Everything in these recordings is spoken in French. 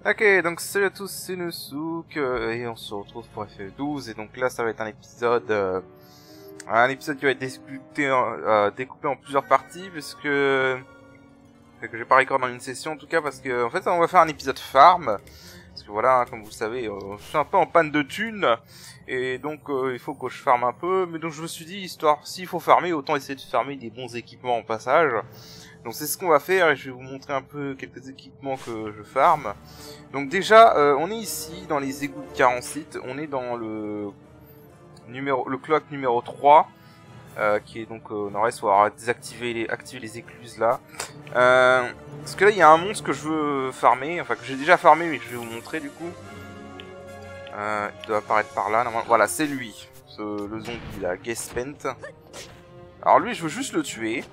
Ok, donc salut à tous, c'est Nosouk, et on se retrouve pour FF12, et donc là ça va être un épisode qui va être découpé en plusieurs parties, puisque je vais pas recorder dans une session en tout cas, parce que en fait on va faire un épisode farm, parce que voilà, comme vous le savez, je suis un peu en panne de thunes, et donc il faut que je farme un peu, mais donc je me suis dit, histoire, s'il faut farmer, autant essayer de farmer des bons équipements en passage. Donc c'est ce qu'on va faire, et je vais vous montrer un peu quelques équipements que je farme. Donc déjà, on est ici dans les égouts de Carencite, on est dans le cloaque numéro 3, qui est donc nord-est, on va activer les écluses là. Parce que là il y a un monstre que je veux farmer, enfin que j'ai déjà farmé mais que je vais vous montrer du coup. Il doit apparaître par là, normalement. Voilà, c'est lui, le zombie là, Gespent. Alors lui je veux juste le tuer.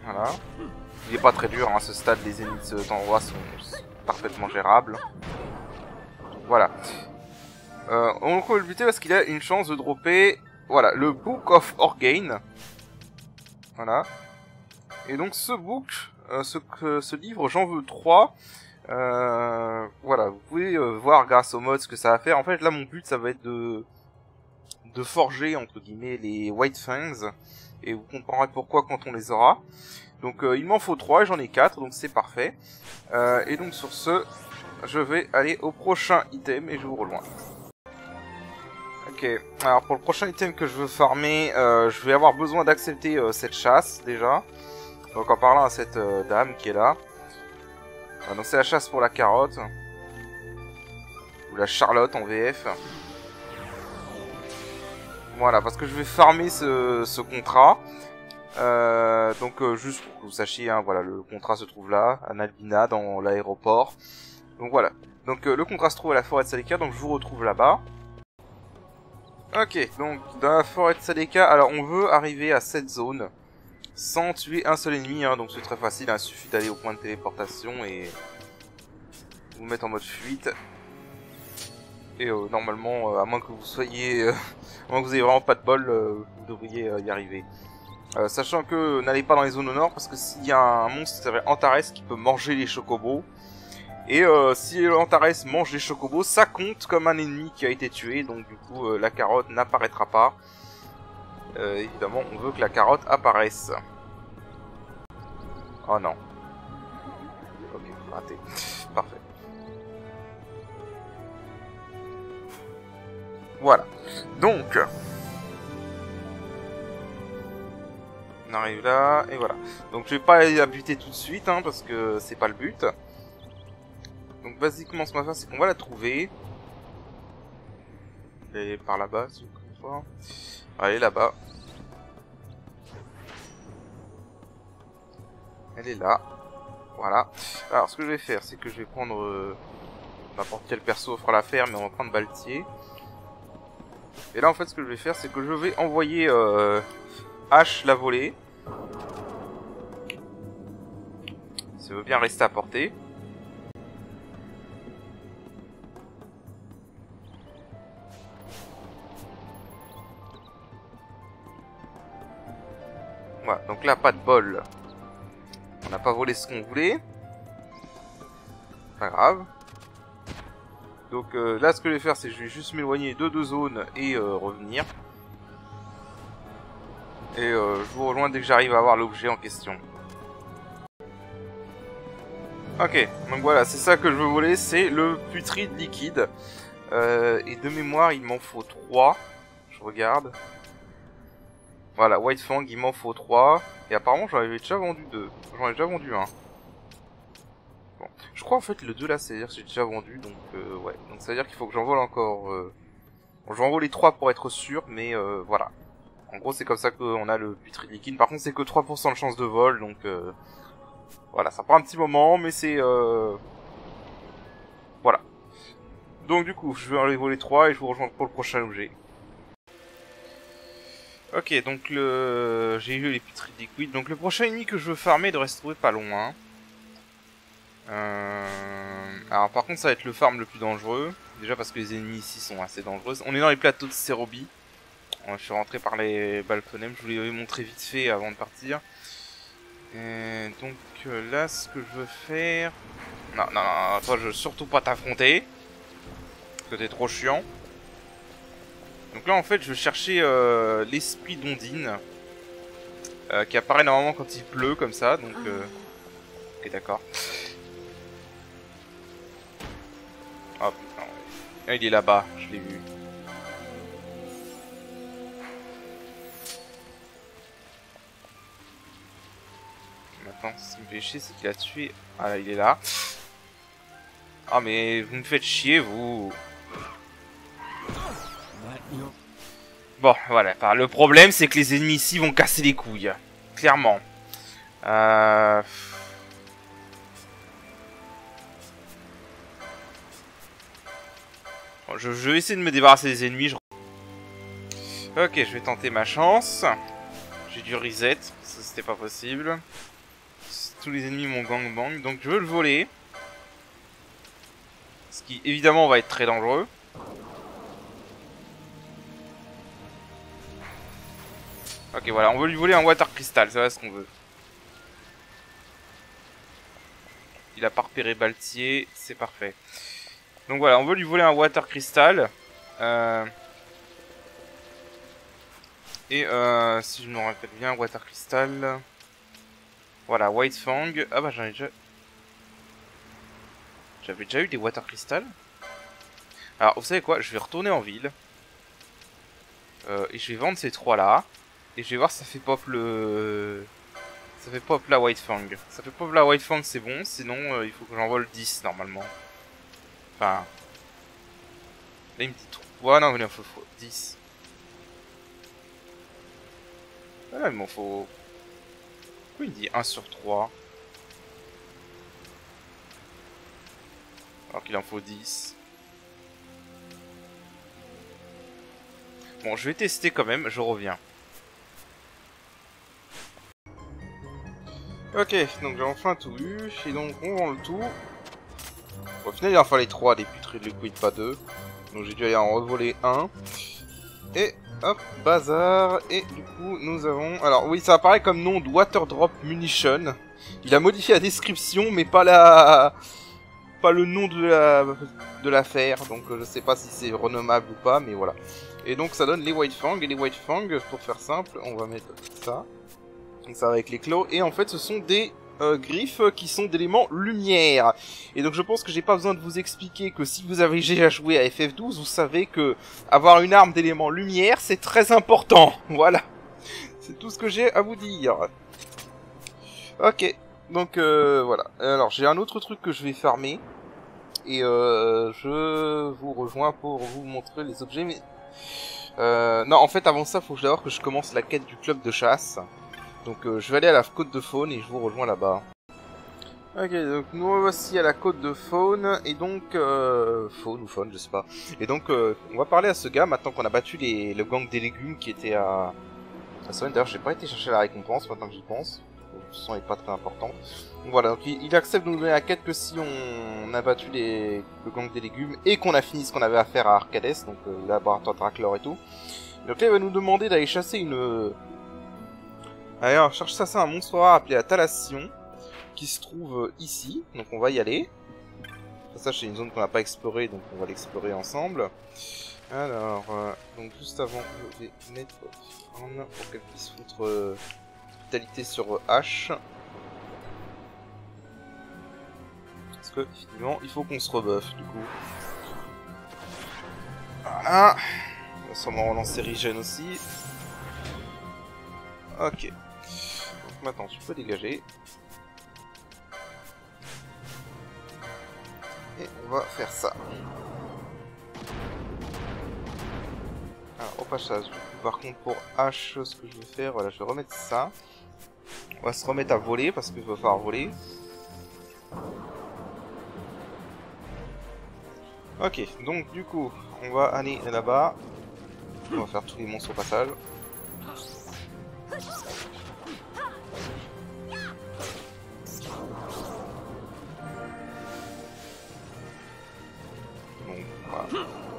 Voilà. Il est pas très dur, hein, à ce stade, les ennemis de cet endroit sont parfaitement gérables. Voilà. On va le buter parce qu'il a une chance de dropper, voilà, le Book of Orgain. Voilà. Et donc ce book, ce livre, j'en veux 3. Voilà, vous pouvez voir grâce au mode ce que ça va faire. En fait, là, mon but, ça va être de forger, entre guillemets, les White Fangs. Et vous comprendrez pourquoi quand on les aura. Donc il m'en faut 3 et j'en ai 4, donc c'est parfait. Et donc sur ce, je vais aller au prochain item et je vous rejoins. Ok, alors pour le prochain item que je veux farmer, je vais avoir besoin d'accepter cette chasse déjà. Donc en parlant à cette dame qui est là. Donc c'est la chasse pour la carotte. Ou la Charlotte en VF. Voilà, parce que je vais farmer ce contrat. Juste pour que vous sachiez, hein, voilà, le contrat se trouve là, à Nalbina, dans l'aéroport. Donc voilà. Donc le contrat se trouve à la forêt de Saleka, donc je vous retrouve là-bas. Ok, donc dans la forêt de Saleka, alors on veut arriver à cette zone sans tuer un seul ennemi, hein, donc c'est très facile, hein, il suffit d'aller au point de téléportation et vous mettre en mode fuite. Et normalement, à moins que vous soyez, à moins que vous ayez vraiment pas de bol, vous devriez y arriver. Sachant que n'allez pas dans les zones au nord parce que s'il y a un monstre qui s'appelle Antares qui peut manger les chocobos. Et si Antares mange les chocobos, ça compte comme un ennemi qui a été tué. Donc du coup la carotte n'apparaîtra pas. Évidemment on veut que la carotte apparaisse. Oh non. Ok, raté. Parfait. Voilà. Donc... on arrive là, et voilà. Donc je vais pas aller la buter tout de suite, hein, parce que c'est pas le but. Donc basiquement ce qu'on va faire, c'est qu'on va la trouver. Elle est par là-bas, si vous pouvez voir. Elle est là-bas. Elle est là. Voilà. Alors ce que je vais faire, c'est que je vais prendre... n'importe quel perso fera l'affaire, mais on va prendre Baltier. Et là en fait ce que je vais faire, c'est que je vais envoyer H la volée. Ça veut bien rester à portée. Voilà, donc là pas de bol. On n'a pas volé ce qu'on voulait. Pas grave. Donc là ce que je vais faire, c'est que je vais juste m'éloigner de 2 zones et revenir. Et je vous rejoins dès que j'arrive à avoir l'objet en question. Ok, donc voilà, c'est ça que je veux voler, c'est le putride liquide. Et de mémoire, il m'en faut 3. Je regarde. Voilà, White Fang, il m'en faut 3. Et apparemment, j'en avais déjà vendu 2. J'en ai déjà vendu 1. Bon. Je crois en fait le 2 là, c'est-à-dire que j'ai déjà vendu, donc ouais. Donc ça veut dire qu'il faut que j'en vole encore... Bon, je vais en voler 3 pour être sûr, mais voilà. En gros, c'est comme ça qu'on a le putride liquide. Par contre, c'est que 3% de chance de vol, donc... voilà, ça prend un petit moment, mais c'est... Voilà. Donc du coup, je vais aller voler 3 et je vous rejoins pour le prochain objet. Ok, donc j'ai eu les putrides liquides. Donc le prochain ennemi que je veux farmer devrait se trouver pas loin. Alors par contre, ça va être le farm le plus dangereux. Déjà parce que les ennemis ici sont assez dangereux. On est dans les plateaux de Serobi. Je suis rentré par les Balfonem, je vous l'ai montré vite fait avant de partir. Et donc là, ce que je veux faire... Non, non, non, toi, je veux surtout pas t'affronter. Parce que t'es trop chiant. Donc là, en fait, je vais chercher l'esprit d'Ondine. Qui apparaît normalement quand il pleut, comme ça. Donc, ok, d'accord. Oh putain, ouais. Ah, il est là-bas, je l'ai vu. Maintenant, ce qui me fait chier, c'est qu'il a tué... Ah là, il est là. Ah mais vous me faites chier, vous. Bon, voilà. Enfin, le problème, c'est que les ennemis ici vont casser les couilles. Clairement. Bon, je vais essayer de me débarrasser des ennemis. Ok, je vais tenter ma chance. J'ai dû reset, ça c'était pas possible. Tous les ennemis m'ont gangbang, donc je veux le voler. Ce qui évidemment va être très dangereux. Ok, voilà, on veut lui voler un water crystal, c'est ce qu'on veut. Il a pas repéré Baltier, c'est parfait. Donc voilà, on veut lui voler un water crystal. Et si je me rappelle bien, water crystal. Voilà, White Fang. Ah bah j'en ai déjà... J'avais déjà eu des water crystal. Alors, vous savez quoi? Je vais retourner en ville. Et je vais vendre ces trois là. Et je vais voir si ça fait pop le... Ça fait pop la White Fang. Ça fait pop la White Fang, c'est bon. Sinon, il faut que j'en vole 10 normalement. Enfin... Là, il me dit 3. Ouais, non, mais il en faut 10. Ah là, il m'en faut... Pourquoi il me dit 1 sur 3? Alors qu'il en faut 10. Bon, je vais tester quand même, je reviens. Ok, donc j'ai enfin tout eu, et donc on vend le tout. Au final, il en fallait 3 des putrés de liquide, pas 2. Donc j'ai dû aller en revoler 1. Et hop, bazar. Et du coup, nous avons... Alors oui, ça apparaît comme nom de Water Drop Munition. Il a modifié la description, mais pas la... Pas le nom de l'affaire. Donc je sais pas si c'est renommable ou pas, mais voilà. Et donc ça donne les White Fang. Et les White Fang, pour faire simple, on va mettre ça. Donc ça va avec les claws. Et en fait, ce sont des... griffes qui sont d'éléments lumière. Et donc je pense que j'ai pas besoin de vous expliquer que si vous avez déjà joué à FF12, vous savez que avoir une arme d'éléments lumière, c'est très important. Voilà. C'est tout ce que j'ai à vous dire. Ok. Donc voilà. Alors j'ai un autre truc que je vais farmer. Et je vous rejoins pour vous montrer les objets. Mais non, en fait avant ça, faut d'abord que je commence la quête du club de chasse. Donc je vais aller à la côte de Faune et je vous rejoins là-bas. Ok, donc nous voici à la côte de Faune, et donc... Faune ou Faune, je sais pas. Et donc on va parler à ce gars, maintenant qu'on a battu le gang des légumes qui était à Saune. D'ailleurs j'ai pas été chercher la récompense, maintenant que j'y pense. Le son est pas très important. Donc voilà, donc il accepte de nous donner la quête que si on a battu le gang des légumes, et qu'on a fini ce qu'on avait à faire à Arcades, donc le laboratoire Draclor et tout. Donc là il va nous demander d'aller chasser une... Alors, cherche ça, c'est un monstre rare appelé la Thalassion, qui se trouve ici, donc on va y aller. Ça, c'est une zone qu'on n'a pas explorée, donc on va l'explorer ensemble. Alors, donc juste avant, je vais mettre Fran pour qu'elle puisse foutre hospitalité sur H. Parce que, effectivement, il faut qu'on se rebuffe, du coup. Voilà. On va sûrement relancer Regen aussi. Ok. Donc maintenant tu peux dégager. Et on va faire ça. Alors au passage, par contre pour H, ce que je vais faire, voilà, je vais remettre ça. On va se remettre à voler parce qu'il va falloir voler. Ok, donc du coup, on va aller là-bas. On va faire tous les monstres au passage.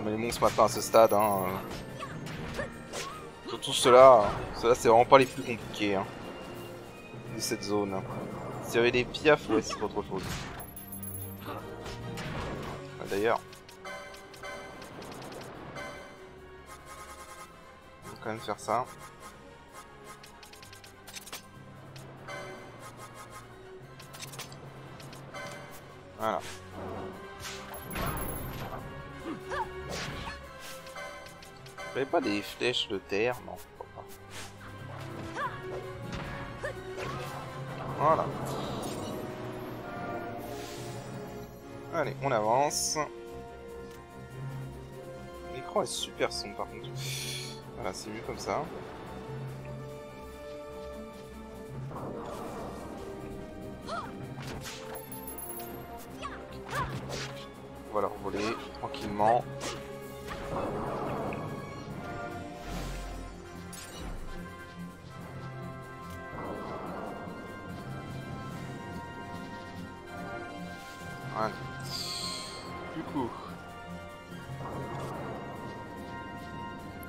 Mais les monstres maintenant à ce stade, hein. Surtout ceux-là c'est vraiment pas les plus compliqués. Hein. cette zone. S'il y avait des piafs, ouais, c'est autre chose. D'ailleurs, on va quand même faire ça. Voilà. J'avais pas des flèches de terre, non, je crois pas. Voilà. Allez, on avance. L'écran est super sombre par contre. Voilà, c'est mieux comme ça. On va leur voler tranquillement. Voilà. Du coup,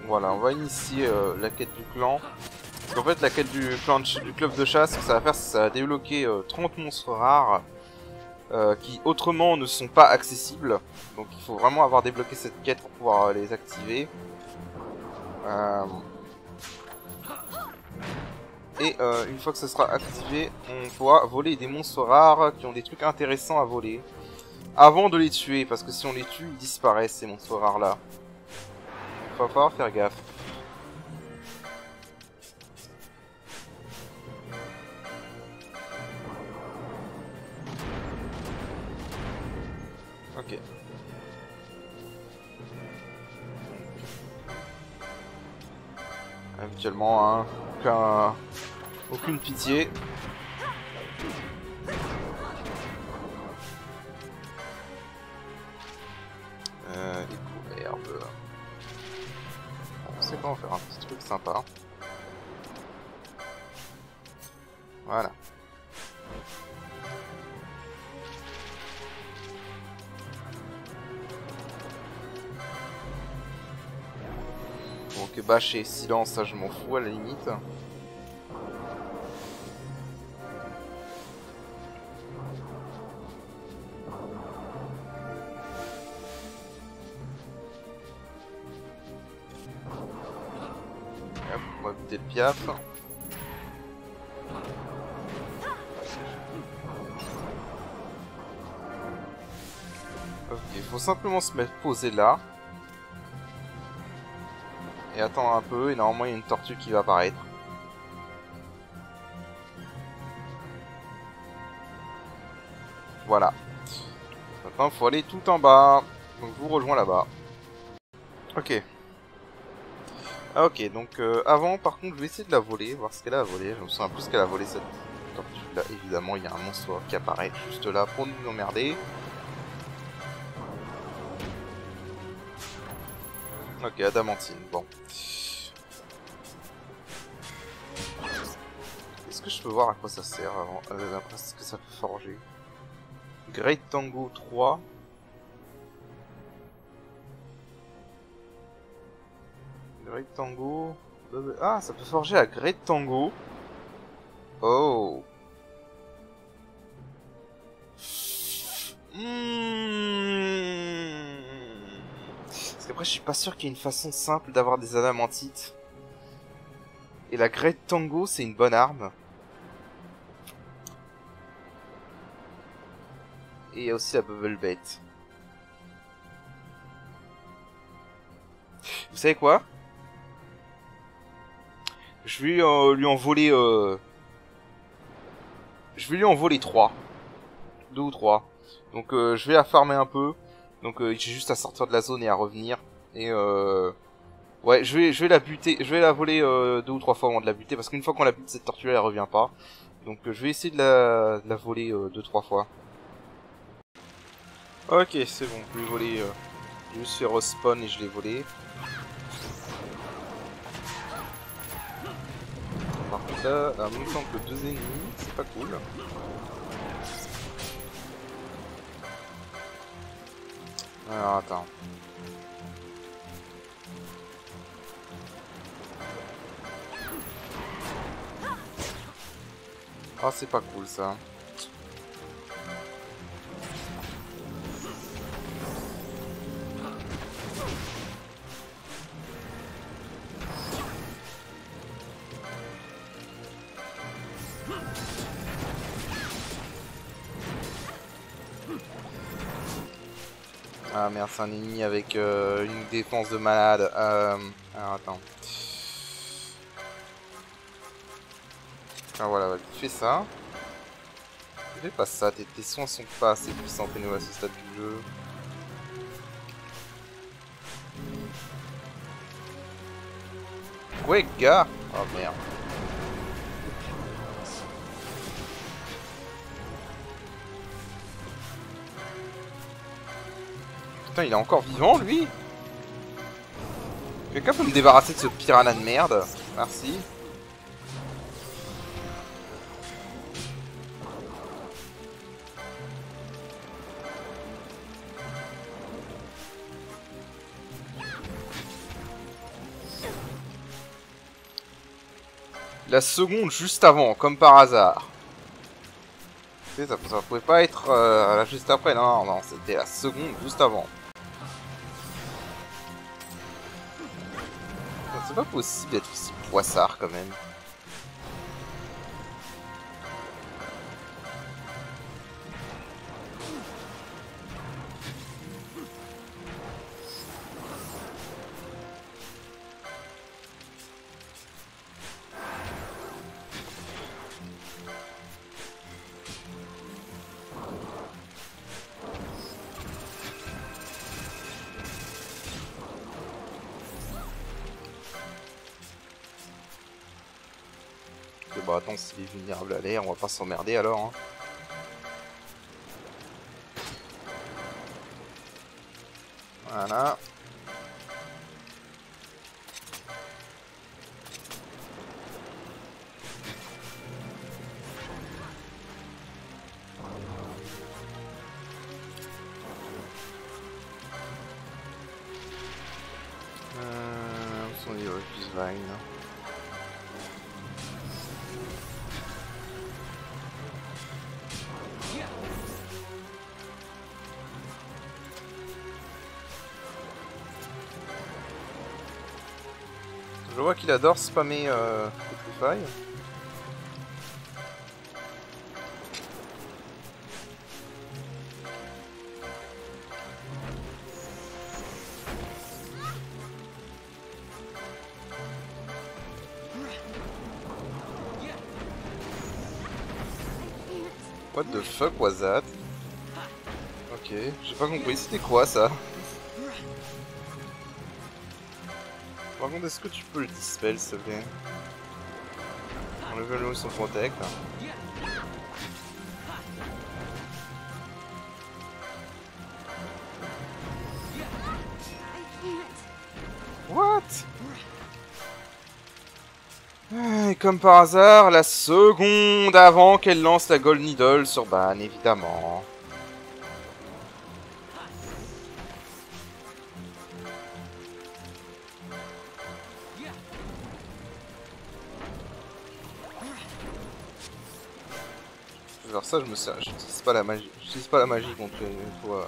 voilà, on va initier la quête du clan. Parce qu'en fait, la quête du clan du club de chasse, ce que ça va faire, c'est que ça va débloquer 30 monstres rares qui autrement ne sont pas accessibles. Donc il faut vraiment avoir débloqué cette quête pour pouvoir les activer. Une fois que ce sera activé, on pourra voler des monstres rares qui ont des trucs intéressants à voler. Avant de les tuer, parce que si on les tue, ils disparaissent ces monstres rares là. Il va falloir faire gaffe. Ok. Habituellement, hein, aucune pitié. Les coups d'herbe. On sait comment faire un petit truc sympa. Voilà. Donc bâche et silence, ça je m'en fous à la limite. Hop, on va buter le piaf. Ok, il faut simplement se mettre posé là. Et attendre un peu, et normalement il y a une tortue qui va apparaître. Voilà. Maintenant il faut aller tout en bas. Donc je vous rejoins là-bas. Ok. Ok, donc avant par contre je vais essayer de la voler, voir ce qu'elle a à voler. Je me souviens plus qu'elle a volé cette tortue là. Évidemment il y a un monstre qui apparaît juste là pour nous emmerder. Ok, adamantine, bon. Est-ce que je peux voir à quoi ça sert avant après ce que ça peut forger? Great Tango 3. Great Tango. Ah, ça peut forger à Great Tango. Oh. Parce qu'après, je suis pas sûr qu'il y ait une façon simple d'avoir des adamantites. Et la Great Tango, c'est une bonne arme. Et il y a aussi la Bubble Bait. Vous savez quoi? Je vais lui en voler... Je vais lui en voler 3. 2 ou 3. Donc je vais la farmer un peu. Donc j'ai juste à sortir de la zone et à revenir. Et ouais, je vais la buter. Je vais la voler 2 ou 3 fois avant de la buter. Parce qu'une fois qu'on la bute, cette tortue elle revient pas. Donc je vais essayer de la voler 2-3 fois. Ok, c'est bon, je l'ai volé. Je me suis respawn et je l'ai volé. Par contre là, en même temps que 2 ennemis, c'est pas cool. Alors attends. Oh, c'est pas cool ça. Ah merde, c'est un ennemi avec une défense de malade. Alors attends. Ah voilà, tu fais ça. Fais pas ça, tes soins sont pas assez puissants pour nous à ce stade du jeu. Ouais, gars. Oh merde. Putain, il est encore vivant, lui? Quelqu'un peut me débarrasser de ce piranha de merde? Merci. La seconde juste avant, comme par hasard. Ça pouvait pas être là juste après, non, non, c'était la seconde juste avant. C'est pas possible d'être aussi poissard quand même. Bon attends, s'il est vulnérable à l'air, on va pas s'emmerder alors. Hein. Voilà. Où sont les Refuse Vine? Je vois qu'il adore spammer les failles. What the fuck was that? Ok, j'ai pas compris, c'était quoi ça? Par contre, est-ce que tu peux le dispel, s'il te plaît? Enlève-le son protect. What? Et comme par hasard, la seconde avant qu'elle lance la Gold Needle sur Ban, évidemment. Alors ça, je me sers. J'utilise pas la magie. J'utilise pas la magie contre une fois.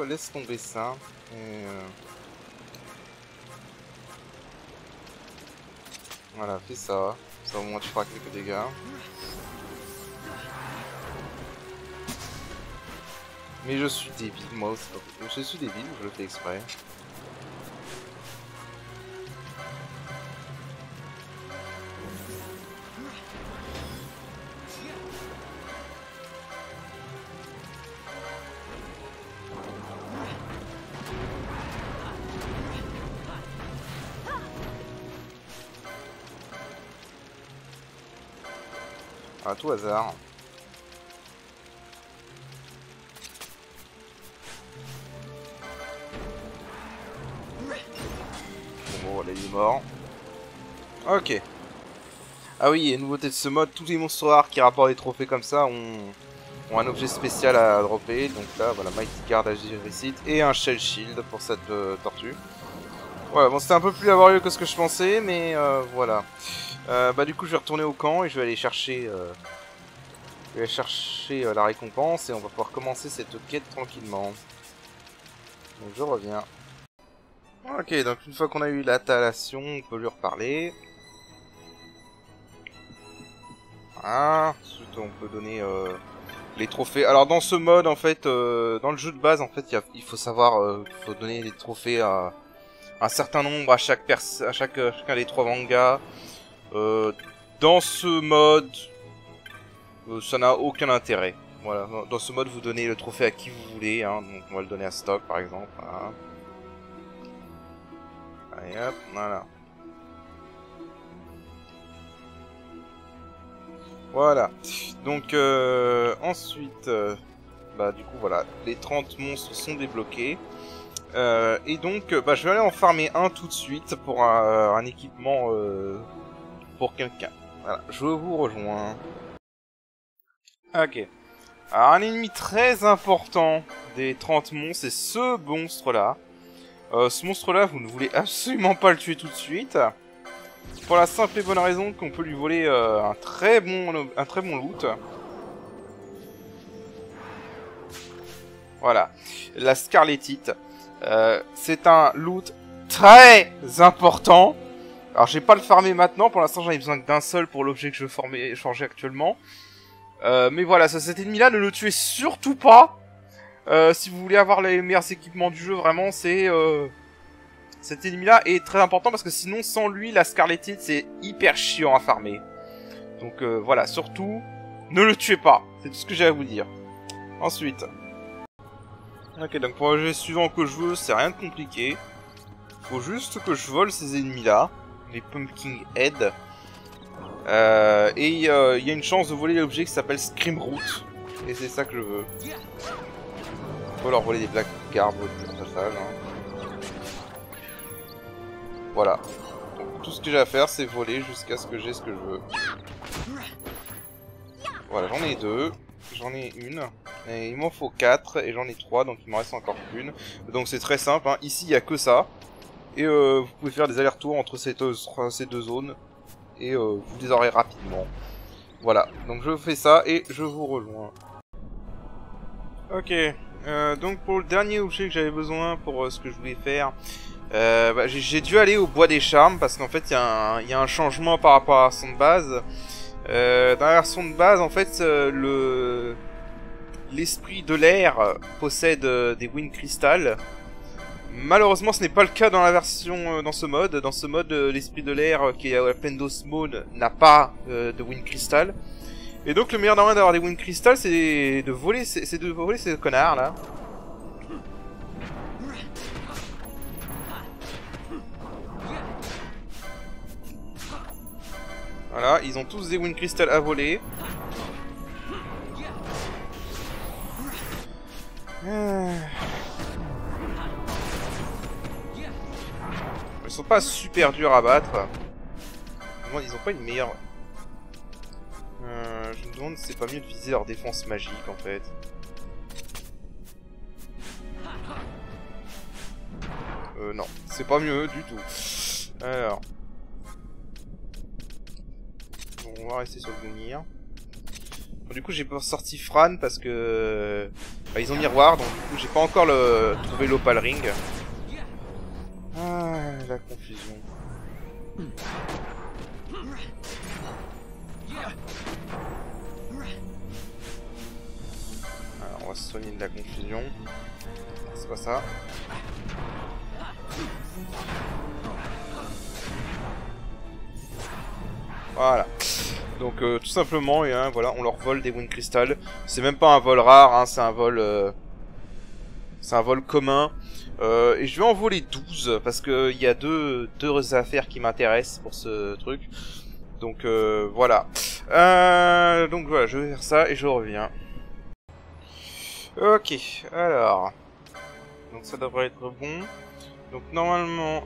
Laisse tomber ça. Et voilà, fais ça. Ça au moins tu feras quelques dégâts. Mais je suis débile, moi aussi. Je suis débile, je le fais exprès. À tout hasard. Bon, voilà, il est mort. Ok. Ah oui, et nouveauté de ce mode, tous les monstres rares qui rapportent des trophées comme ça ont ont un objet spécial à dropper. Donc là, voilà, Mighty Guard Agiricite et un Shell Shield pour cette tortue. Voilà, bon, c'était un peu plus laborieux que ce que je pensais, mais voilà. Bah du coup, je vais retourner au camp et je vais aller chercher, la récompense et on va pouvoir commencer cette quête tranquillement. Donc je reviens. Ok, donc une fois qu'on a eu l'attallation, on peut lui reparler. Voilà. Ensuite, on peut donner les trophées. Alors dans ce mode, en fait, dans le jeu de base, en fait, il faut savoir qu'il faut donner les trophées à un certain nombre à chacun des 3 mangas. Dans ce mode, ça n'a aucun intérêt. Voilà, dans ce mode, vous donnez le trophée à qui vous voulez. Hein. Donc on va le donner à Stock, par exemple. Voilà. Allez hop, voilà. Voilà. Donc ensuite, bah du coup voilà, les 30 monstres sont débloqués. Et donc, bah, je vais aller en farmer un tout de suite pour un équipement pour quelqu'un. Voilà, je vous rejoins. Ok. Alors, un ennemi très important des 30 monstres, c'est ce monstre-là. Ce monstre-là, vous ne voulez absolument pas le tuer tout de suite. Pour la simple et bonne raison qu'on peut lui voler un très bon loot. Voilà. La Scarletite. C'est un loot très important. Alors, je vais pas le farmer maintenant. Pour l'instant, j'en ai besoin d'un seul pour l'objet que je veux changer actuellement. Mais voilà, cet ennemi-là, ne le tuez surtout pas. Si vous voulez avoir les meilleurs équipements du jeu, vraiment, cet ennemi-là est très important parce que sinon, sans lui, la Scarletite, c'est hyper chiant à farmer. Donc voilà, surtout, ne le tuez pas. C'est tout ce que j'ai à vous dire. Ensuite... Ok, donc pour le jeu suivant que je veux, c'est rien de compliqué. Faut juste que je vole ces ennemis-là, les Pumpkin Head. Et il y a une chance de voler l'objet qui s'appelle Screamroot. Et c'est ça que je veux. Faut leur voler des Black Guard au passage. Hein. Voilà. Donc, tout ce que j'ai à faire, c'est voler jusqu'à ce que j'ai ce que je veux. Voilà, j'en ai 2. J'en ai une. Et il m'en faut 4 et j'en ai 3, donc il m'en reste encore qu'une. Donc c'est très simple, hein. Ici il n'y a que ça. Et vous pouvez faire des allers-retours entre ces deux zones. Et vous les aurez rapidement. Voilà, donc je fais ça et je vous rejoins. Ok, donc pour le dernier objet que j'avais besoin pour ce que je voulais faire, bah, j'ai dû aller au bois des charmes parce qu'en fait il y a un changement par rapport à la version de base. Dans la version de base, en fait, l'esprit de l'air possède des Wind Crystal. Malheureusement, ce n'est pas le cas dans la version dans ce mode. Dans ce mode, l'esprit de l'air qui est à pleine d'osmone n'a pas de Wind Crystal. Et donc, le meilleur moyen d'avoir des Wind Crystal, c'est de voler ces connards là. Voilà, ils ont tous des Wind Crystal à voler. Ils sont pas super durs à battre. Ils ont pas une meilleure... je me demande si c'est pas mieux de viser leur défense magique en fait. Non, c'est pas mieux du tout. Alors... Bon, on va rester sur le Gunir. Bon, du coup j'ai pas sorti Fran parce que... Bah, ils ont miroir, donc du coup j'ai pas encore trouvé l'Opal Ring. Ah, la confusion. Alors, on va se soigner de la confusion. C'est pas ça. Voilà. Donc tout simplement, voilà, on leur vole des Wind Crystal. C'est même pas un vol rare, hein, c'est un vol commun. Et je vais en voler 12 parce que il y a deux affaires qui m'intéressent pour ce truc. Donc voilà. Donc voilà, je vais faire ça et je reviens. Ok, alors. Donc ça devrait être bon. Donc normalement,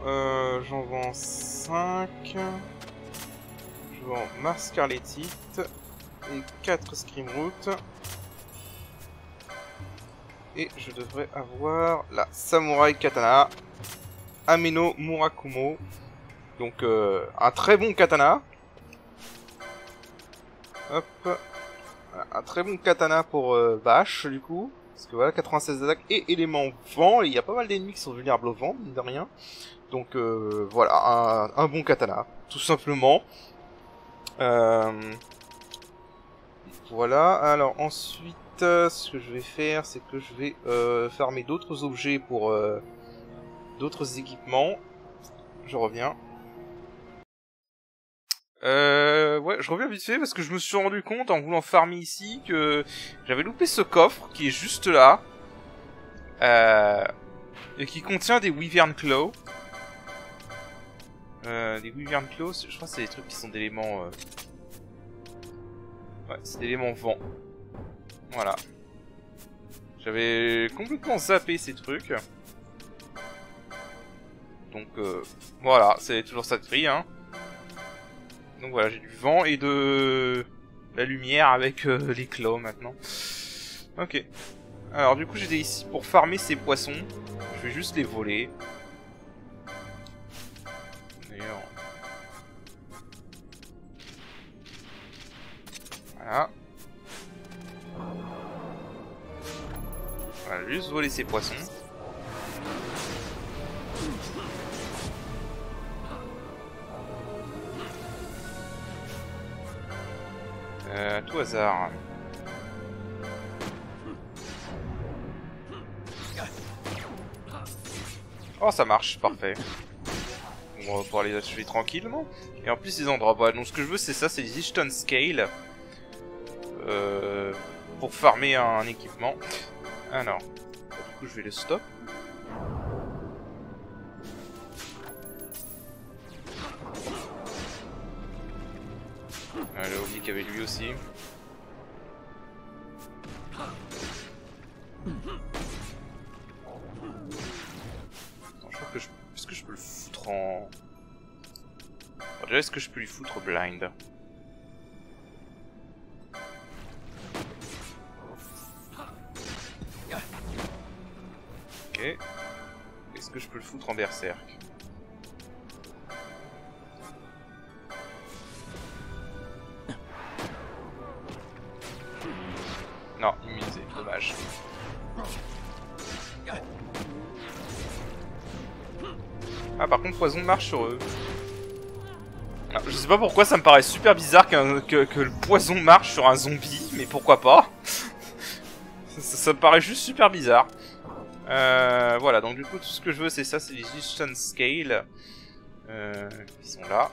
j'en vends 5. Je vends ma Scarletite et 4 Screamroot. Et je devrais avoir la Samurai Katana Ameno Murakumo. Donc un très bon katana. Hop. Un très bon katana pour Bash du coup. Parce que voilà, 96 d'attaque et élément vent. Et il y a pas mal d'ennemis qui sont vulnérables au vent, mine de rien. Donc voilà, un bon katana, tout simplement. Voilà, alors ensuite, ce que je vais faire, c'est que je vais farmer d'autres objets pour d'autres équipements. Je reviens. Ouais, je reviens vite fait parce que je me suis rendu compte en voulant farmer ici que j'avais loupé ce coffre qui est juste là. Et qui contient des Wyvern Claw. Des Wyvern Claw, je crois que c'est des trucs qui sont d'éléments... Ouais, c'est d'éléments vent. Voilà. J'avais complètement zappé ces trucs. Donc voilà, c'est toujours ça de prix, hein. Donc voilà, j'ai du vent et de la lumière avec les claws maintenant. Ok. Alors du coup j'étais ici pour farmer ces poissons. Je vais juste les voler. D'ailleurs. Voilà. Voilà, juste voler ces poissons. À tout hasard. Oh, ça marche, parfait. On va pouvoir les achever tranquillement. Et en plus, ils en drop. Donc, ce que je veux, c'est ça, c'est les Ishton Scale. Pour farmer un équipement. Alors, du coup, je vais le stop. J'ai oublié qu'il y avait lui aussi. Attends, je crois que est-ce que je peux le foutre en... Alors, déjà, est-ce que je peux lui foutre blind? Ok. Est-ce que je peux le foutre en berserk? Non, immunisé, dommage. Ah, par contre, poison marche sur eux. Alors, je sais pas pourquoi ça me paraît super bizarre que le poison marche sur un zombie, mais pourquoi pas. ça me paraît juste super bizarre. Voilà, donc du coup, tout ce que je veux, c'est ça, c'est les Ishton Scale. Qui sont là.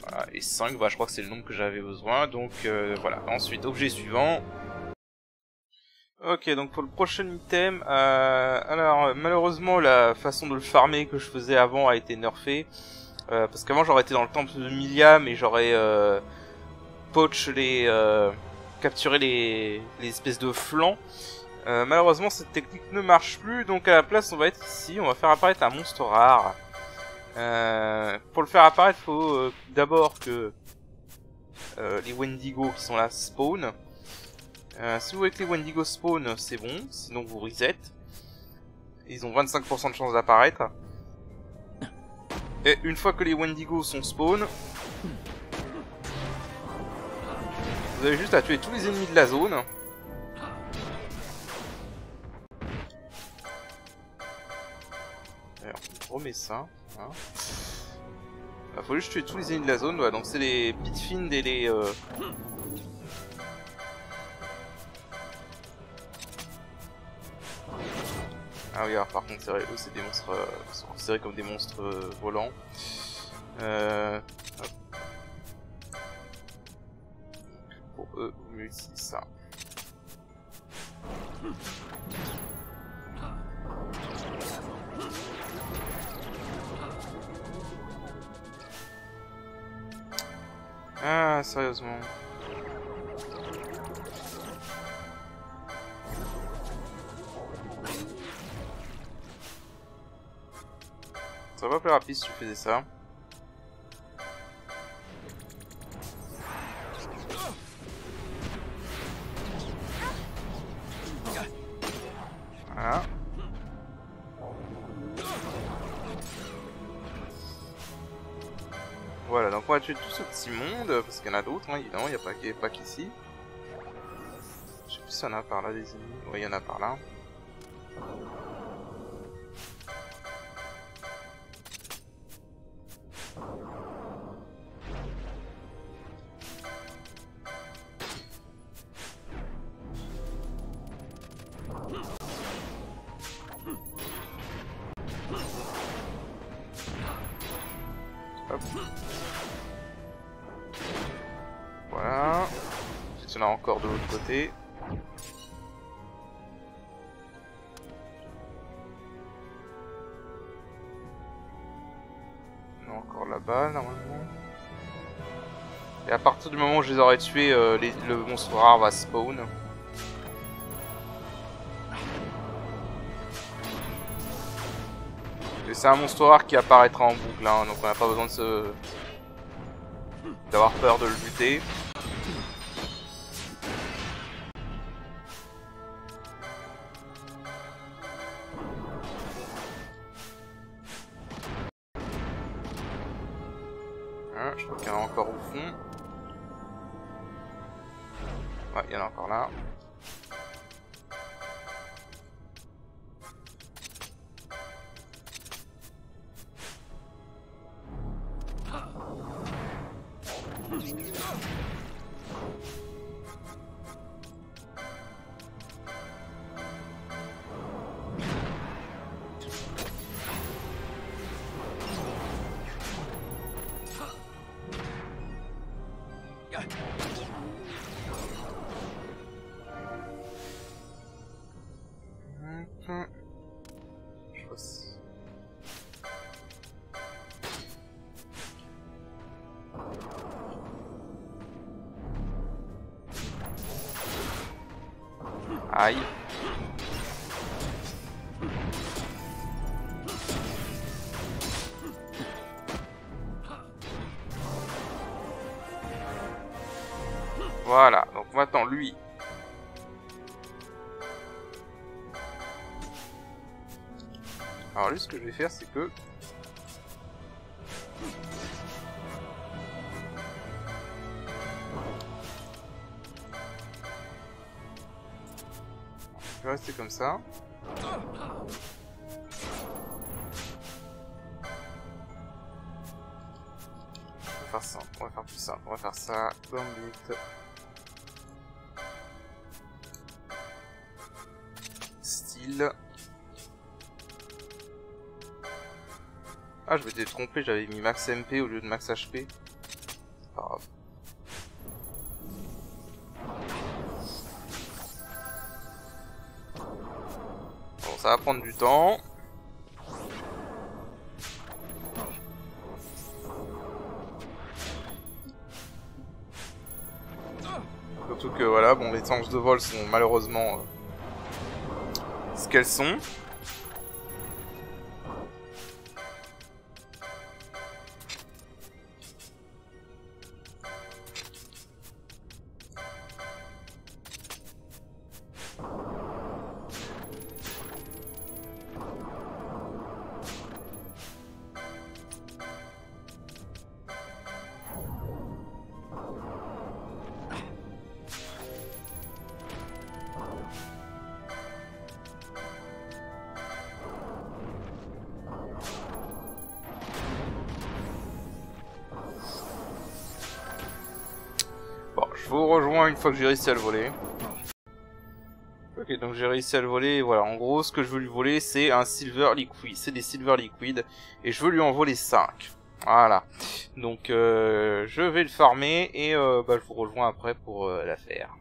Voilà, et 5, bah, je crois que c'est le nombre que j'avais besoin. Donc voilà, ensuite, objet suivant. Ok, donc pour le prochain item, alors malheureusement la façon de le farmer que je faisais avant a été nerfée. Parce qu'avant j'aurais été dans le temple de Miliam et j'aurais poach capturé les espèces de flancs. Malheureusement cette technique ne marche plus, donc à la place on va être ici, on va faire apparaître un monstre rare. Pour le faire apparaître, il faut d'abord que les Wendigo qui sont là spawn. Si vous voulez que les Wendigo spawn, c'est bon, sinon vous reset. Ils ont 25% de chance d'apparaître. Et une fois que les Wendigo sont spawn, vous avez juste à tuer tous les ennemis de la zone. Alors, on remet ça. Hein. Il faut juste tuer tous les ennemis de la zone. Voilà, donc c'est les Bitfind et les... Ah oui, alors par contre, c'est vrai, eux, c'est des monstres, sont considérés comme des monstres volants. Hop. Pour eux, vaut mieux utiliser ça. Ah, sérieusement. Ça va pas plus rapide si tu faisais ça. Voilà. Voilà, donc on va tuer tout ce petit monde, parce qu'il y en a d'autres, hein, évidemment, il n'y a pas qu'ici. Je sais plus s'il y en a par là des ennemis. Oui, il y en a par là. Hop. Voilà. Il y en a encore de l'autre côté. Il y en a encore là-bas, normalement. Et à partir du moment où je les aurai tués, le monstre rare va spawn. Et c'est un monstre rare qui apparaîtra en boucle, hein, donc on n'a pas besoin de d'avoir peur de le buter. Hein, je crois qu'il y en a encore au fond. Ouais, il y en a encore là. Aïe. Voilà, donc maintenant lui. Alors lui, ce que je vais faire, c'est que... je vais rester comme ça. On va faire ça, on va faire plus simple, on va faire ça, Gambit. Style. Ah, je m'étais trompé, j'avais mis max MP au lieu de max HP. C'est pas grave. Bon, ça va prendre du temps. Surtout que voilà, bon, les tanches de vol sont malheureusement ce qu'elles sont. Je vous rejoins une fois que j'ai réussi à le voler. Ok, donc j'ai réussi à le voler. Voilà, en gros, ce que je veux lui voler, c'est un Silver Liquid. C'est des Silver Liquid. Et je veux lui en voler 5. Voilà. Donc, je vais le farmer. Et je vous rejoins après pour la faire.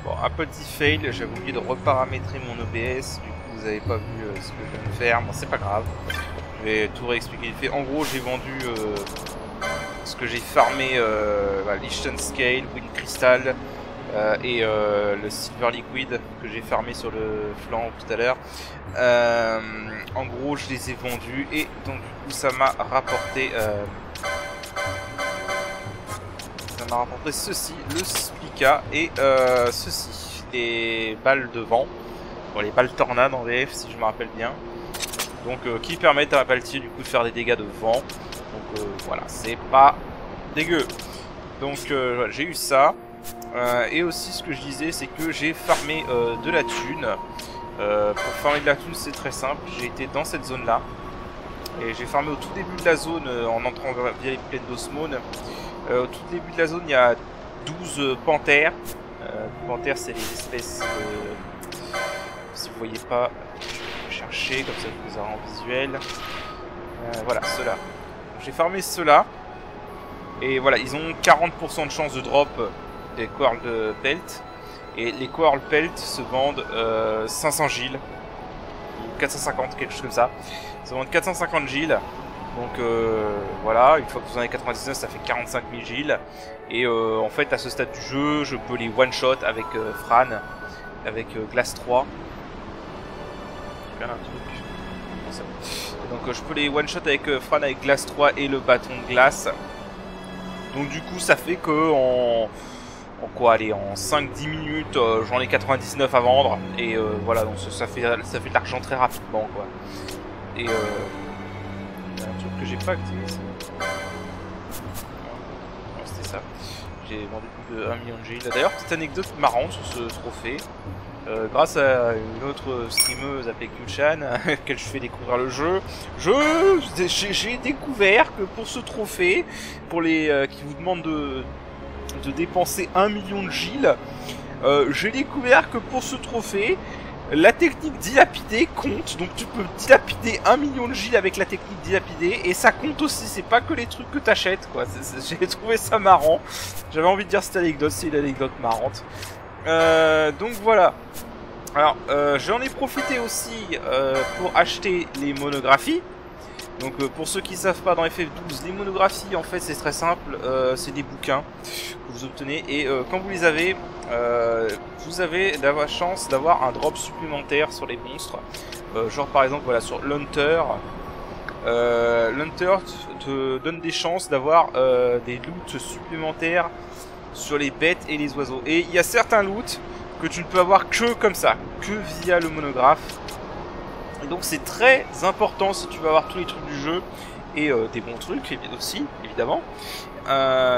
Bon, un petit fail. J'avais oublié de reparamétrer mon OBS. Du coup, vous n'avez pas vu ce que je viens de faire. Bon, c'est pas grave. Je vais tout réexpliquer. En gros, j'ai vendu... ce que j'ai farmé Lichten Scale, Wind Crystal et le Silver Liquid que j'ai farmé sur le flanc tout à l'heure. En gros, je les ai vendus et donc du coup ça m'a rapporté ceci, le Spica et ceci. des balles de vent. Bon, les balles tornades en VF si je me rappelle bien. Donc qui permettent à Baltier du coup de faire des dégâts de vent. Donc voilà, c'est pas dégueu. Donc j'ai eu ça. Et aussi ce que je disais, c'est que j'ai farmé de la thune. Pour farmer de la thune, c'est très simple. J'ai été dans cette zone là. Et j'ai farmé au tout début de la zone en entrant via les plaines d'Osmone. Au tout début de la zone, il y a 12 panthères. Panthères, c'est les espèces. Si vous voyez pas, je vais chercher, comme ça vous les aurez en visuel. Voilà, ceux-là. J'ai farmé ceux-là. Et voilà, ils ont 40% de chance de drop des Coral Pelt. Et les Coral Pelt se vendent 500 Gilles. Ou 450, quelque chose comme ça. Ils se vendent 450 Gilles. Donc voilà, une fois que vous en avez 99, ça fait 45 000 Gilles. Et en fait, à ce stade du jeu, je peux les one-shot avec Fran, avec Glace 3. Je vais faire un truc. Donc je peux les one-shot avec Fran, avec Glace 3 et le bâton de glace. Donc du coup, ça fait que en quoi, allez, en 5-10 minutes, j'en ai 99 à vendre. Et voilà, donc ça fait de l'argent très rapidement, quoi. Et un truc que j'ai pas activé, c'était ça. J'ai vendu plus de 1 million de Gilles. D'ailleurs, petite anecdote marrante sur ce trophée. Grâce à une autre streameuse appelée Q-Chan, à laquelle je fais découvrir le jeu, j'ai découvert que pour ce trophée, pour les qui vous demandent de dépenser 1 million de Gilles, j'ai découvert que pour ce trophée, la technique dilapidée compte. Donc tu peux dilapider 1 million de Gilles avec la technique dilapidée, et ça compte aussi, c'est pas que les trucs que t'achètes, quoi. J'ai trouvé ça marrant, j'avais envie de dire cette anecdote, c'est une anecdote marrante. Donc voilà. Alors j'en ai profité aussi pour acheter les monographies. Donc pour ceux qui savent pas, dans FF12, les monographies en fait c'est très simple, c'est des bouquins que vous obtenez, et quand vous les avez, vous avez la chance d'avoir un drop supplémentaire sur les monstres. Genre par exemple voilà, sur l'Hunter. L'Hunter te donne des chances d'avoir des loots supplémentaires sur les bêtes et les oiseaux. Et il y a certains loots que tu ne peux avoir que comme ça, que via le monographe. Et donc c'est très important si tu veux avoir tous les trucs du jeu, et des bons trucs aussi, évidemment.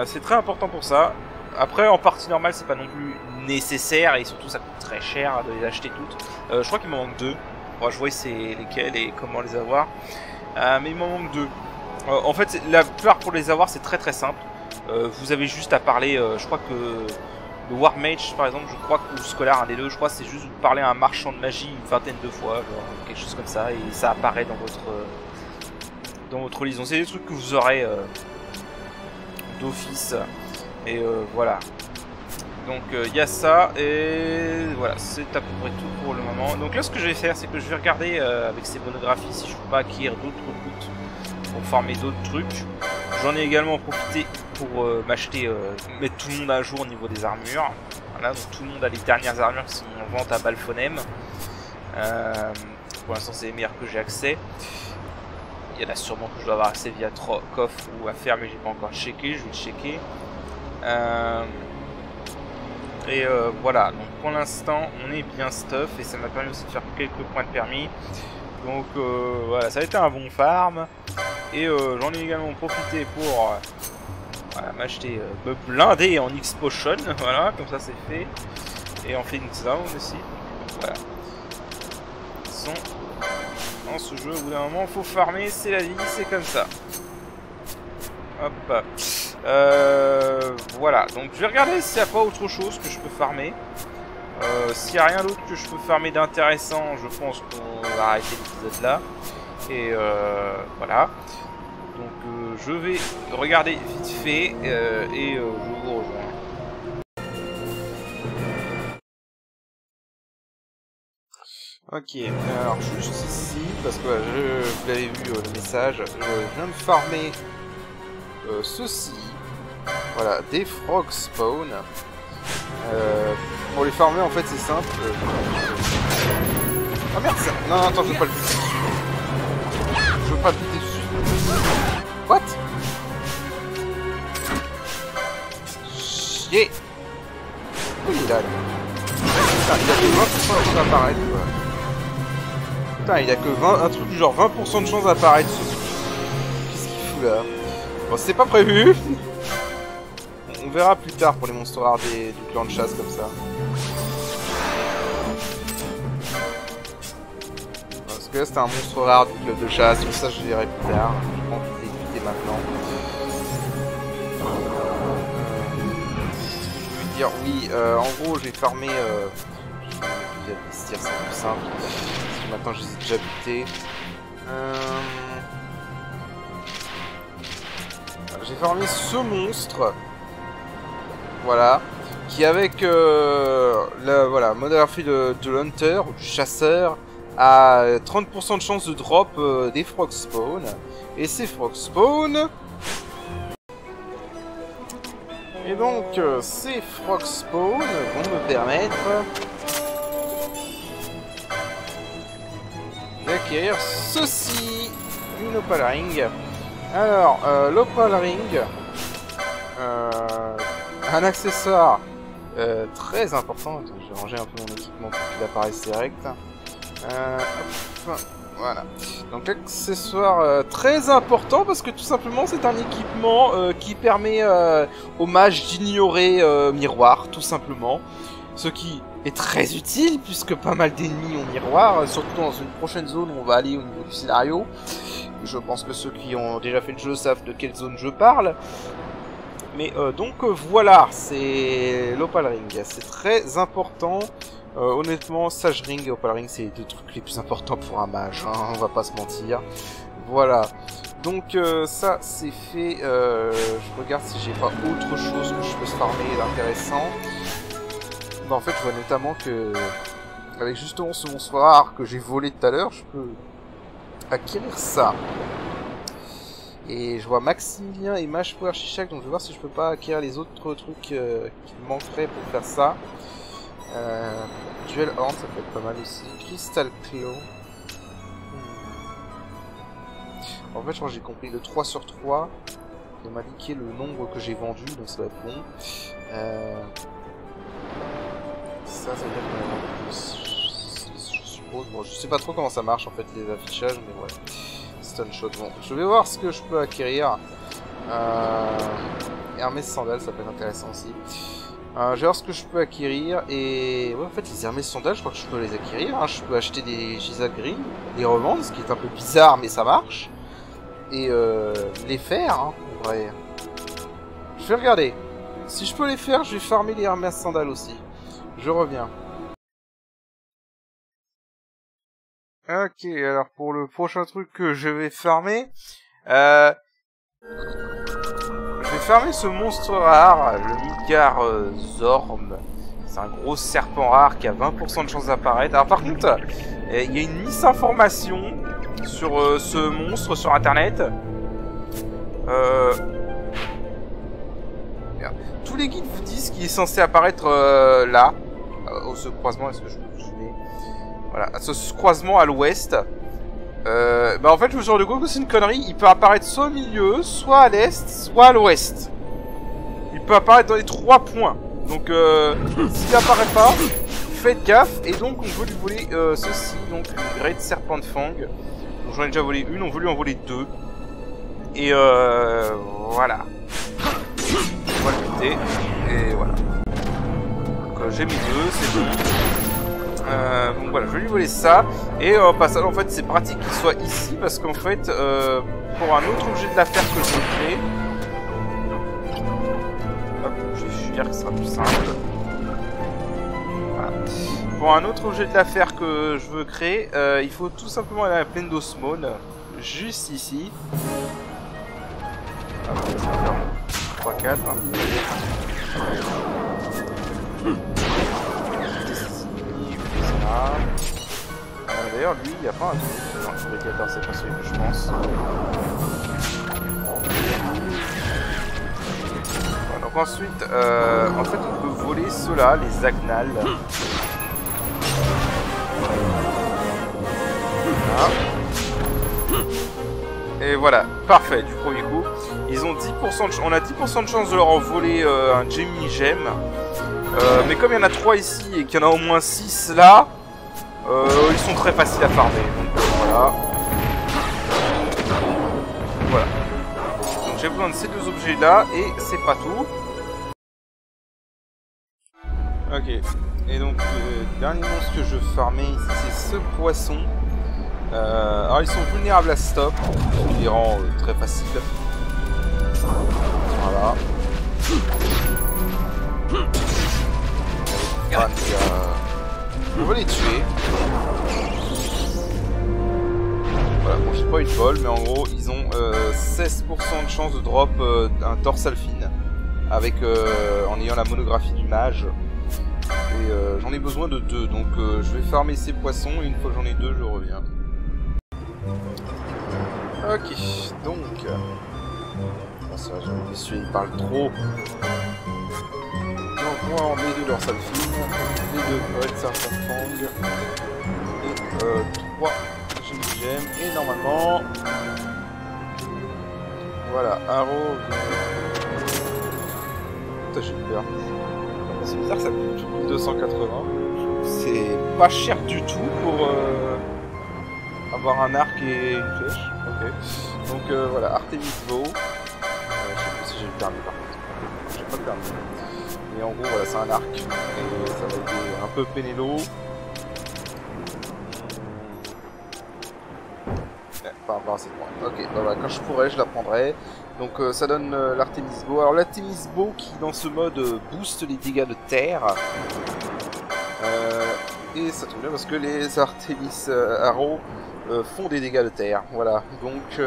C'est très important pour ça. Après, en partie normale, c'est pas non plus nécessaire, et surtout ça coûte très cher de les acheter toutes. Je crois qu'il m'en manque 2. Bon, je vois c'est lesquels et comment les avoir. Mais il m'en manque 2. En fait, la plupart pour les avoir, c'est très très simple. Vous avez juste à parler, je crois que le War Mage par exemple, je crois que, ou Scholar, un des deux, je crois que c'est juste vous parler à un marchand de magie une vingtaine de fois, genre quelque chose comme ça, et ça apparaît dans votre lison. C'est des trucs que vous aurez d'office, et voilà. Donc il y a ça, et voilà, c'est à peu près tout pour le moment. Donc là ce que je vais faire, c'est que je vais regarder avec ces monographies si je peux pas acquérir d'autres loots pour farmer d'autres trucs. J'en ai également profité pour m'acheter, mettre tout le monde à jour au niveau des armures. Voilà, donc tout le monde a les dernières armures qui sont en vente à Balfonem. Pour l'instant c'est les meilleurs que j'ai accès. Il y en a sûrement que je dois avoir accès via coffre ou affaire, mais j'ai pas encore checké, je vais checker. Et voilà, donc pour l'instant on est bien stuff, et ça m'a permis aussi de faire quelques points de permis. Donc voilà, ça a été un bon farm. Et j'en ai également profité pour voilà, m'acheter, me blinder en X-Potion. Voilà, comme ça c'est fait. Et en Phoenix Down aussi. Donc, voilà. Dans ce jeu, au bout d'un moment, faut farmer, c'est la vie, c'est comme ça. Hop. Voilà, donc je vais regarder s'il n'y a pas autre chose que je peux farmer. S'il n'y a rien d'autre que je peux farmer d'intéressant, je pense qu'on va arrêter l'épisode là. Et voilà. Donc je vais regarder vite fait et je vous rejoins. Ok, alors juste ici, parce que vous l'avez vu le message, je viens de farmer ceci. Voilà, des frog spawn. Pour les farmer en fait c'est simple. Ah merde ça. Non, attends, je veux pas le buter dessus. Je veux pas le buter dessus. What? Chier. Où il est là, lui? Putain, il a que 20% de chance d'apparaître, quoi. Putain, il a que 20, un truc du genre 20% de chance d'apparaître. Qu'est-ce qu'il fout là? Bon, c'est pas prévu. On verra plus tard pour les monstres rares du clan de chasse comme ça. Parce que là c'était un monstre rare du club de chasse, tout ça je dirai plus tard. Je pense qu'il est évité maintenant. Je veux dire, oui, en gros j'ai farmé. Je vais investir, c'est plus simple. Parce que maintenant je les ai déjà butés. J'ai farmé ce monstre. Voilà. Qui avec la modérée de l'Hunter ou du chasseur a 30% de chance de drop des frog spawn. Et ces frog spawn. Et donc ces frog spawn vont me permettre d'acquérir ceci, une opal ring. Alors l'opal ring, un accessoire très important. Attends, je vais ranger un peu mon équipement pour qu'il apparaisse direct. Hop, voilà. Donc accessoire très important parce que tout simplement c'est un équipement qui permet aux mages d'ignorer miroir, tout simplement. Ce qui est très utile puisque pas mal d'ennemis ont miroir, surtout dans une prochaine zone où on va aller au niveau du scénario. Je pense que ceux qui ont déjà fait le jeu savent de quelle zone je parle. Mais donc voilà, c'est l'Opal Ring, c'est très important. Honnêtement, Sage Ring et Opal Ring, c'est les deux trucs les plus importants pour un mage, hein, on va pas se mentir. Voilà, donc ça c'est fait. Je regarde si j'ai pas autre chose que je peux farmer d'intéressant. Bah, en fait, je vois notamment que avec justement ce monstre rare que j'ai volé tout à l'heure, je peux acquérir ça. Et je vois Maximilien et Mage Power Shishak, donc je vais voir si je peux pas acquérir les autres trucs qui me manqueraient pour faire ça. Duel Horn, ça peut être pas mal aussi. Crystal Claw. En fait, je crois que j'ai compris le 3 sur 3. Il m'a indiqué le nombre que j'ai vendu, donc ça va être bon. Ça veut dire que je suppose. Bon, je sais pas trop comment ça marche en fait les affichages, mais ouais. Stunshot. Bon, je vais voir ce que je peux acquérir. Hermès Sandales, ça peut être intéressant aussi. Je vais voir ce que je peux acquérir. Et ouais, en fait, les Hermès Sandales, je crois que je peux les acquérir. Hein. Je peux acheter des Giselle Green, les revendre, ce qui est un peu bizarre, mais ça marche. Et les faire, hein, en vrai. Je vais regarder. Si je peux les faire, je vais farmer les Hermès Sandales aussi. Je reviens. Ok, alors pour le prochain truc que je vais farmer, je vais farmer ce monstre rare, le Midgar Zorm. C'est un gros serpent rare qui a 20% de chance d'apparaître. Alors par contre, il y a une misinformation sur ce monstre sur internet. Tous les guides vous disent qu'il est censé apparaître là, au ce croisement. Est-ce que je peux filmer ? Voilà, à ce croisement à l'ouest. Bah en fait, je me suis rendu compte que c'est une connerie. Il peut apparaître soit au milieu, soit à l'est, soit à l'ouest. Il peut apparaître dans les 3 points. Donc, s'il apparaît pas, faites gaffe. Et donc, on veut lui voler ceci. Donc, une Great Serpent Fang. Donc, j'en ai déjà volé une. On veut lui en voler 2. Et voilà. On va le buter. Et voilà. Donc, j'ai mis 2. C'est bon. Donc voilà, je vais lui voler ça. Et au passage, en fait, c'est pratique qu'il soit ici parce qu'en fait, pour un autre objet de l'affaire que je veux créer, hop, je vais dire que ce sera plus simple. Voilà. Pour un autre objet de l'affaire que je veux créer, il faut tout simplement aller à la plaine d'Osmone, juste ici. 3, 4. D'ailleurs, lui, il n'y a pas un truc dans le prédicateur, c'est pas celui que je pense. Voilà, donc ensuite, en fait, on peut voler ceux-là, les Agnales. Voilà. Et voilà, parfait, du premier coup. Ils ont 10% de on a 10% de chance de leur envoler un Gemini Gem. Mais comme il y en a 3 ici et qu'il y en a au moins 6 là, ils sont très faciles à farmer. Donc voilà. Voilà. Donc j'ai besoin de ces 2 objets là et c'est pas tout. Ok. Et donc le dernier monstre que je farmais ici c'est ce poisson. Alors ils sont vulnérables à stop, ce qui les rend très faciles. Voilà. On va les tuer. Voilà, bon j'ai pas eu de bol, mais en gros ils ont 16% de chance de drop un dorsal fin avec en ayant la monographie du mage. Et j'en ai besoin de 2, donc je vais farmer ces poissons et une fois que j'en ai 2 je reviens. Ok, donc... Monsieur il parle trop. Donc moi on met 2 dorsal fin, les 2 potes, ça fang et 3 gemmes et normalement... Voilà, arrow... Putain j'ai peur. C'est bizarre que ça coûte 280. C'est pas cher du tout pour avoir un arc et une flèche. Ok. Donc voilà, Artemis Bow. Je sais pas si j'ai le permis par contre. J'ai pas le permis. Mais en gros voilà, c'est un arc. Et ça va aider un peu Pénélo. Par rapport à cette pointe. Ok, bah voilà, quand je pourrais, je la prendrai. Donc ça donne l'Artemis Bow. Alors l'Artemis Bow qui dans ce mode booste les dégâts de terre. Et ça tombe bien parce que les Artemis Arrow font des dégâts de terre. Voilà, donc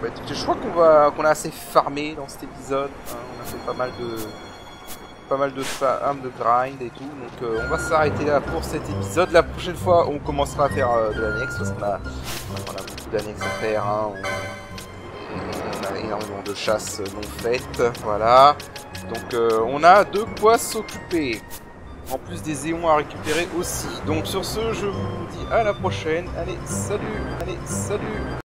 bah, écoutez, je crois qu'on a assez farmé dans cet épisode. Hein, on a fait pas mal de armes de grind et tout, donc on va s'arrêter là pour cet épisode. La prochaine fois on commencera à faire de l'annexe parce qu'on a beaucoup d'annexes à faire, hein. On a énormément de chasses non faites, voilà. Donc on a de quoi s'occuper, en plus des éons à récupérer aussi. Donc sur ce je vous dis à la prochaine, allez salut.